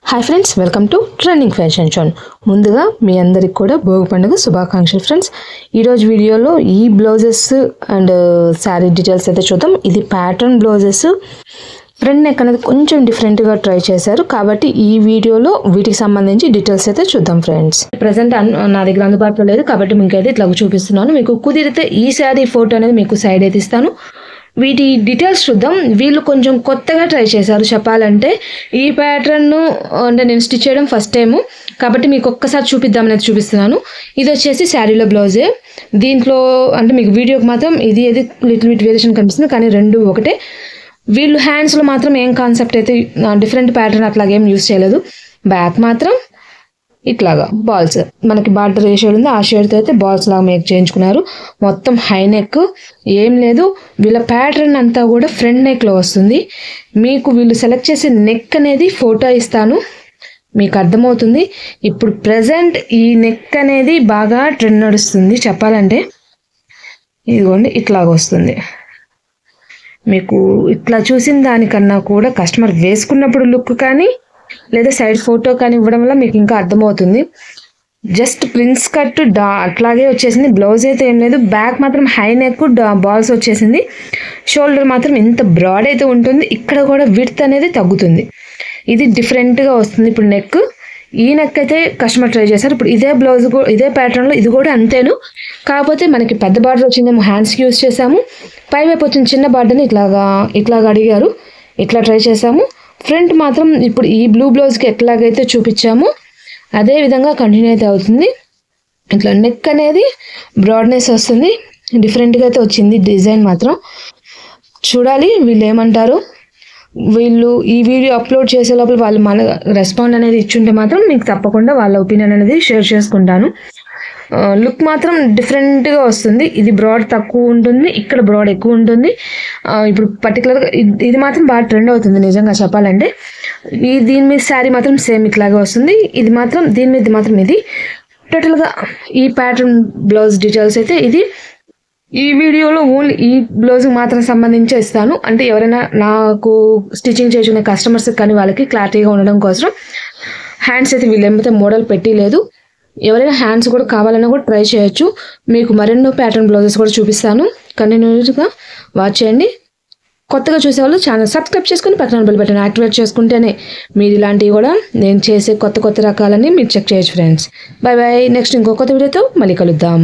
Hi friends, welcome to trending fashion shown. ముందుగా మీ అందరికి కూడా భోగి పండుగ శుభాకాంక్షలు ఫ్రెండ్స్. ఈరోజు వీడియోలో ఈ బ్లౌజెస్ అండ్ శారీ డీటెయిల్స్ అయితే చూద్దాం. ఇది ప్యాటర్న్ బ్లౌజెస్, ఫ్రంట్ నెక్ అనేది కొంచెం డిఫరెంట్గా ట్రై చేశారు కాబట్టి ఈ వీడియోలో వీటికి సంబంధించి డీటెయిల్స్ అయితే చూద్దాం ఫ్రెండ్స్. ప్రజెంట్ నా దగ్గర అందుబాటులో లేదు కాబట్టి మీకైతే ఇట్లా చూపిస్తున్నాను. మీకు కుదిరితే ఈ శారీ ఫోటో అనేది మీకు సైడ్ అయితే ఇస్తాను. వీటి డీటెయిల్స్ చూద్దాం. వీళ్ళు కొంచెం కొత్తగా ట్రై చేశారు చెప్పాలంటే. ఈ ప్యాటర్న్ అంటే నేను స్టిచ్ చేయడం ఫస్ట్ టైము కాబట్టి మీకు ఒక్కసారి చూపిద్దామనేది చూపిస్తున్నాను. ఇది వచ్చేసి శారీలో బ్లౌజే. దీంట్లో అంటే మీకు వీడియోకి మాత్రం ఇది లిటిల్ బిట్ వేరియేషన్ కనిపిస్తుంది కానీ రెండు ఒకటే. వీళ్ళు హ్యాండ్స్లో మాత్రం ఏం కాన్సెప్ట్ అయితే డిఫరెంట్ ప్యాటర్న్ అట్లాగేం యూజ్ చేయలేదు. బ్యాక్ మాత్రం ఇట్లాగా బాల్స్, మనకి బార్డర్ ఏ షేడ్ ఉందో ఆ షేడ్తో అయితే బాల్స్ లాగా మేక్ చేయించుకున్నారు. మొత్తం హై నెక్ ఏం లేదు. వీళ్ళ ప్యాటర్న్ అంతా కూడా ఫ్రంట్ నెక్లో వస్తుంది. మీకు వీళ్ళు సెలెక్ట్ చేసే నెక్ అనేది ఫోటో ఇస్తాను, మీకు అర్థమవుతుంది. ఇప్పుడు ప్రజెంట్ ఈ నెక్ అనేది బాగా ట్రెండ్ నడుస్తుంది చెప్పాలంటే. ఇదిగోండి ఇట్లాగ వస్తుంది. మీకు ఇట్లా చూసిన దానికన్నా కూడా కస్టమర్ వేసుకున్నప్పుడు లుక్ కానీ లేదా సైడ్ ఫోటో కానీ ఇవ్వడం వల్ల మీకు ఇంకా అర్థమవుతుంది. జస్ట్ ప్రిన్స్ కట్ అట్లాగే వచ్చేసింది. బ్లౌజ్ అయితే ఏం లేదు. బ్యాక్ మాత్రం హై నెక్ బాల్స్ వచ్చేసింది. షోల్డర్ మాత్రం ఇంత బ్రాడ్ అయితే ఉంటుంది. ఇక్కడ కూడా విడ్త్ అనేది తగ్గుతుంది. ఇది డిఫరెంట్గా వస్తుంది. ఇప్పుడు నెక్, ఈ నెక్ అయితే కస్టమర్ ట్రై చేశారు. ఇప్పుడు ఇదే బ్లౌజ్ ఇదే ప్యాటర్న్లో ఇది కూడా అంతేను. కాకపోతే మనకి పెద్ద బార్డర్ వచ్చిందేమో హ్యాండ్స్కి యూజ్ చేసాము. పైవైపు వచ్చిన చిన్న బార్డర్ని ఇట్లాగా అడిగారు, ఇట్లా ట్రై చేసాము. ఫ్రంట్ మాత్రం ఇప్పుడు ఈ బ్లూ బ్లౌజ్కి ఎట్లాగైతే చూపించామో అదే విధంగా కంటిన్యూ అయితే అవుతుంది. ఇట్లా నెక్ అనేది బ్రాడ్నెస్ వస్తుంది. డిఫరెంట్గా అయితే వచ్చింది డిజైన్ మాత్రం. చూడాలి వీళ్ళు ఏమంటారు. వీళ్ళు ఈ వీడియో అప్లోడ్ చేసే లోపల వాళ్ళు మన రెస్పాండ్ అనేది ఇచ్చుంటే మాత్రం మీకు తప్పకుండా వాళ్ళ ఒపీనియన్ అనేది షేర్ చేసుకుంటాను. లుక్ మాత్రం డిఫరెంట్గా వస్తుంది. ఇది బ్రాడ్ తక్కువ ఉంటుంది, ఇక్కడ బ్రాడ్ ఎక్కువ ఉంటుంది. ఇప్పుడు పర్టికులర్గా ఇది మాత్రం బాగా ట్రెండ్ అవుతుంది నిజంగా చెప్పాలంటే. దీని మీద శారీ మాత్రం సేమ్ ఇట్లాగే వస్తుంది. ఇది మాత్రం దీని మీద మాత్రం ఇది టోటల్గా ఈ ప్యాటర్న్ బ్లౌజ్ డీటెయిల్స్ అయితే ఇది ఈ వీడియోలో ఓన్లీ ఈ బ్లౌజ్కి మాత్రం సంబంధించి ఇస్తాను. అంటే ఎవరైనా నాకు స్టిచ్చింగ్ చేసుకునే కస్టమర్స్ కానీ వాళ్ళకి క్లారిటీగా ఉండడం కోసం. హ్యాండ్స్ అయితే వీళ్ళు ఏమైతే మోడల్ పెట్టలేదు. ఎవరైనా హ్యాండ్స్ కూడా కావాలన్నా కూడా ట్రై చేయొచ్చు. మీకు మరెన్నో ప్యాటర్న్ బ్లౌజెస్ కూడా చూపిస్తాను. కంటిన్యూస్గా వాచ్ చేయండి. కొత్తగా చూసేవాళ్ళు ఛానల్ సబ్స్క్రైబ్ చేసుకుని పక్కన బెల్ బటన్ యాక్టివేట్ చేసుకుంటేనే మీరు ఇలాంటివి కూడా నేను చేసే కొత్త రకాలని మీరు చెక్ చేయొచ్చు ఫ్రెండ్స్. Bye bye. నెక్స్ట్ ఇంకో కొత్త వీడియోతో మళ్ళీ కలుద్దాం.